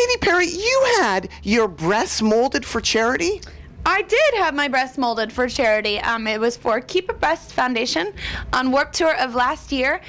Katy Perry, you had your breasts molded for charity? I did have my breasts molded for charity. It was for Keep a Breast Foundation on Warped Tour of last year,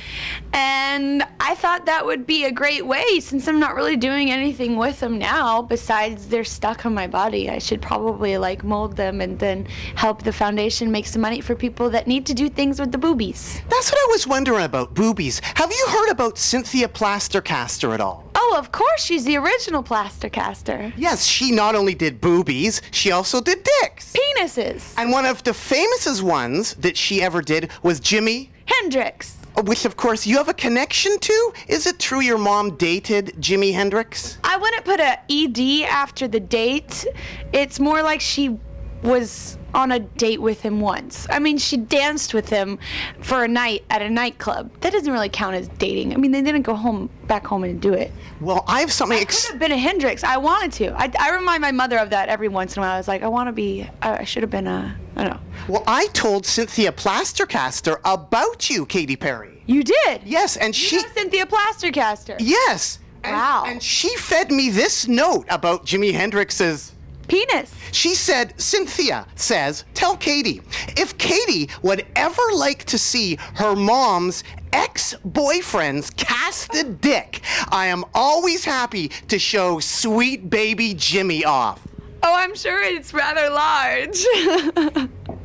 and I thought that would be a great way, since I'm not really doing anything with them now besides they're stuck on my body. I should probably mold them and then help the foundation make some money for people that need to do things with the boobies. That's what I was wondering about, boobies. Have you heard about Cynthia Plastercaster at all? Oh, of course, she's the original Plastercaster. Yes, she not only did boobies, she also did dicks. Penises. And one of the famous ones that she ever did was Jimi. Hendrix. Which, of course, you have a connection to? Is it true your mom dated Jimi Hendrix? I wouldn't put a ED after the date. It's more like she was on a date with him once. I mean, she danced with him for a night at a nightclub. That doesn't really count as dating. I mean, they didn't go back home and do it. Well, I have something... I could have been a Hendrix. I wanted to. I remind my mother of that every once in a while. I was like, I should have been I don't know. Well, I told Cynthia Plastercaster about you, Katy Perry. You did? Yes, and You know Cynthia Plastercaster. Yes. Wow. And she fed me this note about Jimi Hendrix's... penis. She said, Cynthia says, tell Katy, if Katy would ever like to see her mom's ex-boyfriend's casted dick, I am always happy to show sweet baby Jimi off. Oh, I'm sure it's rather large.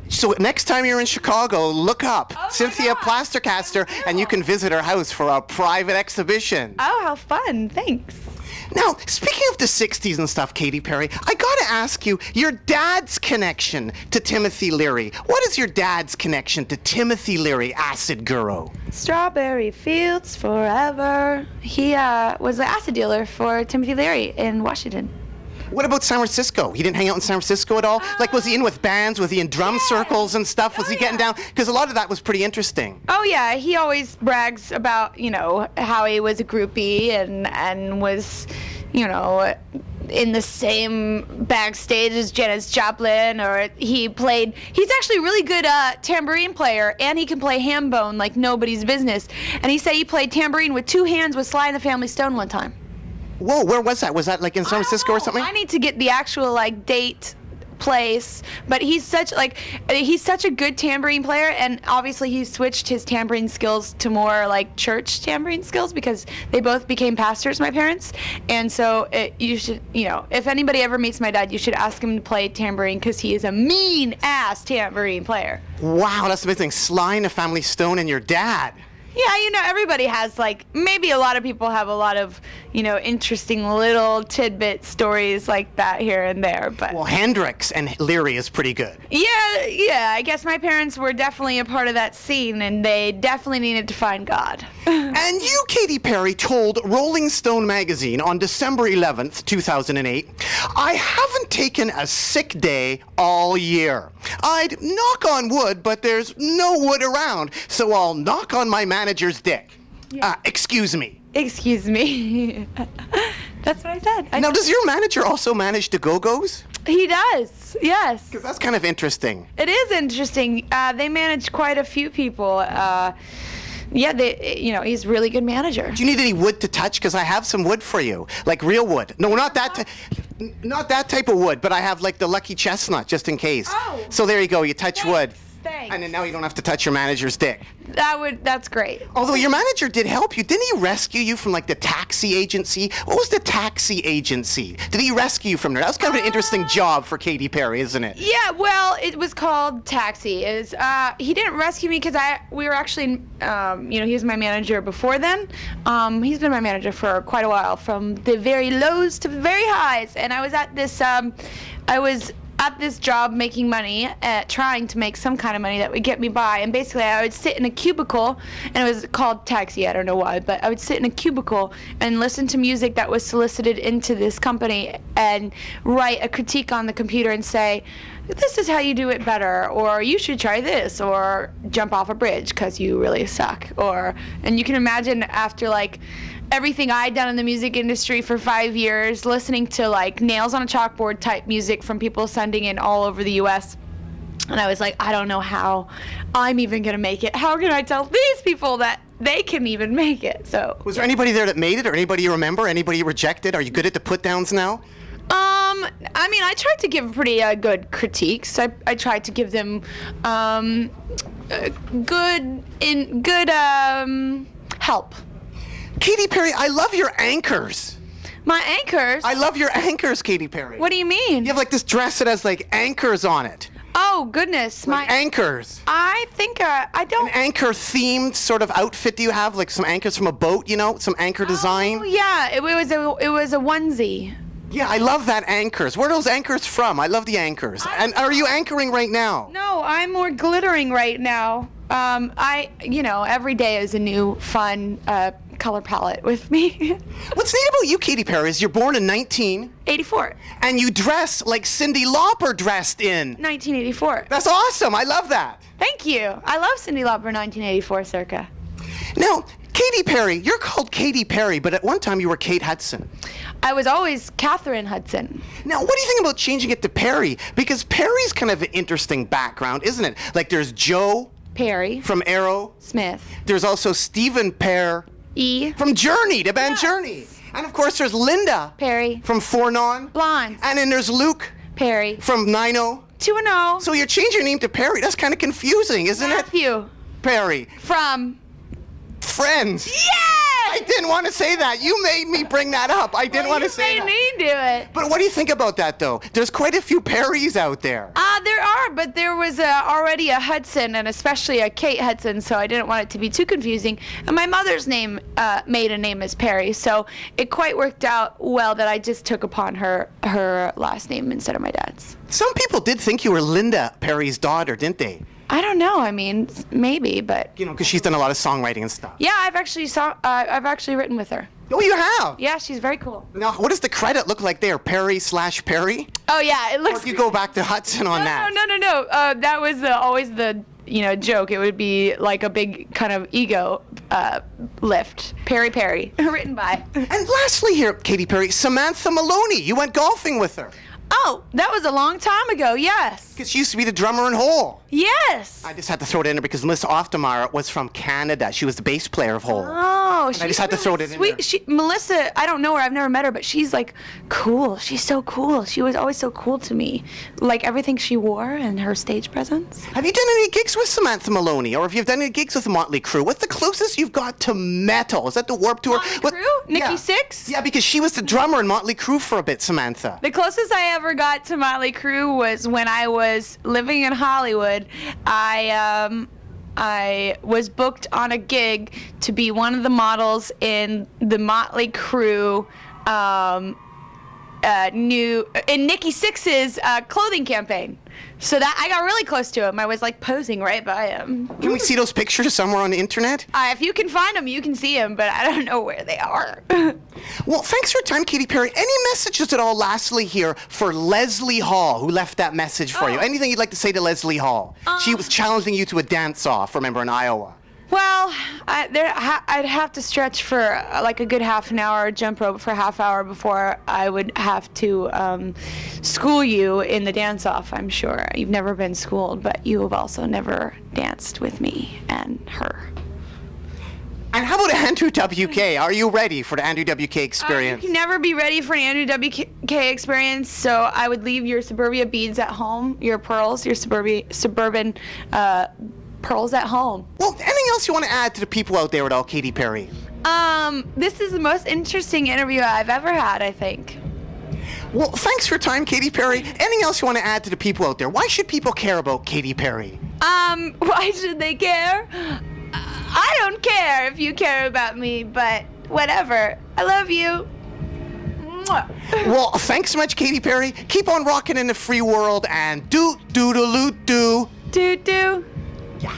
So next time you're in Chicago, look up Cynthia God. Plastercaster, and you can visit her house for a private exhibition. Oh, how fun. Thanks. Now, speaking of the 60s and stuff, Katy Perry, I gotta ask you, your dad's connection to Timothy Leary. What is your dad's connection to Timothy Leary, acid guru? Strawberry Fields Forever. He was the acid dealer for Timothy Leary in Washington. What about San Francisco? He didn't hang out in San Francisco at all? Was he in with bands? Was he in drum circles and stuff? Was he getting down? Because a lot of that was pretty interesting. Oh, yeah. He always brags about, how he was a groupie and was, in the same backstage as Janis Joplin, or he's actually a really good tambourine player, and he can play ham bone like nobody's business. And he said he played tambourine with two hands with Sly and the Family Stone one time. Whoa, where was that? Was that in San Francisco or something? I need to get the actual date, place, but he's such a good tambourine player, and obviously he switched his tambourine skills to more church tambourine skills because they both became pastors, my parents. And so you should, if anybody ever meets my dad, you should ask him to play tambourine because he is a mean ass tambourine player. Wow, that's amazing. Sly and the Family Stone and your dad. Yeah, everybody has maybe a lot of people have a lot of, interesting little tidbit stories like that here and there, but. Well, Hendrix and Leary is pretty good. Yeah, I guess my parents were definitely a part of that scene, and they definitely needed to find God. And you, Katy Perry, told Rolling Stone magazine on December 11th, 2008, I haven't taken a sick day all year. I'd knock on wood, but there's no wood around, so I'll knock on my manager's dick. Yeah. Excuse me. Excuse me. That's what I said. Now, does your manager also manage the Go-Go's? He does, yes. Because that's kind of interesting. It is interesting. They manage quite a few people. He's a really good manager. Do you need any wood to touch? Because I have some wood for you, like real wood. No, not that type of wood, but I have the lucky chestnut just in case. Oh. So there you go. You touch wood. Thanks. And then now you don't have to touch your manager's dick. That's great. Although your manager did help you. Didn't he rescue you from the taxi agency? What was the taxi agency? Did he rescue you from there? That was kind of an interesting job for Katy Perry, isn't it? Yeah, well, it was called Taxi. He didn't rescue me because we were actually, he was my manager before then. He's been my manager for quite a while, from the very lows to the very highs. And I was at this job making money, trying to make some kind of money that would get me by, and basically I would sit in a cubicle, and it was called Taxi, I don't know why, but I would sit in a cubicle and listen to music that was solicited into this company and write a critique on the computer and say, this is how you do it better, or you should try this, or jump off a bridge because you really suck, and you can imagine after everything I'd done in the music industry for 5 years, listening to nails on a chalkboard type music from people sending in all over the US. And I was like, I don't know how I'm even gonna make it. How can I tell these people that they can even make it. So. Was there anybody there that made it, or anybody you remember? Anybody you rejected? Are you good at the put downs now? I mean, I tried to give pretty good critiques. I tried to give them good help. Katy Perry, I love your anchors. My anchors? I love your anchors, Katy Perry. What do you mean? You have like this dress that has like anchors on it. Oh, goodness. Like anchors. I think I don't. An anchor themed sort of outfit do you have? Like some anchors from a boat, you know? Some anchor design? Oh, yeah. It was a onesie. Yeah, I love that anchors. Where are those anchors from? I love the anchors. And are you anchoring right now? No, I'm more glittering right now. Every day is a new fun color palette with me. What's neat about you, Katy Perry, is you're born in 84. and you dress like Cyndi Lauper dressed in. 1984. That's awesome. I love that. Thank you. I love Cyndi Lauper 1984 circa. Now, Katy Perry, you're called Katy Perry, but at one time you were Kate Hudson. I was always Catherine Hudson. Now, what do you think about changing it to Perry? Because Perry's kind of an interesting background, isn't it? Like there's Joe Perry. from Arrow. Smith. There's also Stephen Pear E. from Journey, the band Yes. Journey. And of course there's Linda Perry. from Four Non. Blonde. And then there's Luke Perry. from 9-0. 2-0. So you're changing your name to Perry. That's kind of confusing, isn't it? Matthew. Perry. From. Friends. Yes! I didn't want to say that. You made me bring that up. I didn't want to say You that. made me do it. But what do you think about that, though? There's quite a few Perrys out there. There are, but there was already a Hudson, and especially a Kate Hudson, so I didn't want it to be too confusing. And my mother's name, maiden name, is Perry, so it quite worked out well that I just took upon her last name instead of my dad's. Some people did think you were Linda Perry's daughter, didn't they? I don't know. I mean, maybe, but You know, because she's done a lot of songwriting and stuff. yeah, I've actually written with her. Oh, you have? Yeah, she's very cool. Now, what does the credit look like there? Perry/Perry? Oh yeah, it Or looks. do you go back to Hudson on that? No. That was always the joke. It would be like a big kind of ego lift. Perry, written by. And lastly here, Katy Perry, Samantha Maloney. You went golfing with her. Oh, that was a long time ago. Yes. Because she used to be the drummer in Hole. Yes. I just had to throw it in there because Melissa Oftemar was from Canada. She was the bass player of Hole. Oh, she's I just had to throw it in sweet. there. Melissa, I don't know her. I've never met her, but she's like cool. She's so cool. She was always so cool to me. Like everything she wore and her stage presence. Have you done any gigs with Samantha Maloney? Or have you done any gigs with Motley Crue? What's the closest you've got to metal? Is that the Warped Tour? Motley Crue? Nikki Yeah. Sixx? Yeah, because she was the drummer in Motley Crue for a bit, Samantha. The closest I ever got to Motley Crue was when I was living in Hollywood. I was booked on a gig to be one of the models in the Motley Crue in Nikki Sixx's clothing campaign. So that I got really close to him. I was like posing right by him. Can we see those pictures somewhere on the internet? If you can find them, you can see them, but I don't know where they are. Well, thanks for your time, Katy Perry. Any messages at all, lastly, here for Leslie Hall, who left that message for you? Anything you'd like to say to Leslie Hall? She was challenging you to a dance-off, remember, in Iowa. Well, I'd have to stretch for like a good half an hour, jump rope for a half hour before I would have to school you in the dance-off, I'm sure. You've never been schooled, but you have also never danced with me and her. And how about Andrew WK? Are you ready for the Andrew WK experience? You can never be ready for an Andrew WK experience, so I would leave your suburbia beads at home, your pearls, your suburban pearls at home. Well, anything else you want to add to the people out there at all, Katy Perry? This is the most interesting interview I've ever had, I think. Well, thanks for your time, Katy Perry. Anything else you want to add to the people out there? Why should people care about Katy Perry? Why should they care? I don't care if you care about me, but whatever. I love you. Mwah. Well, thanks so much, Katy Perry. Keep on rocking in the free world and do-do-do-do-do. Do. Yeah.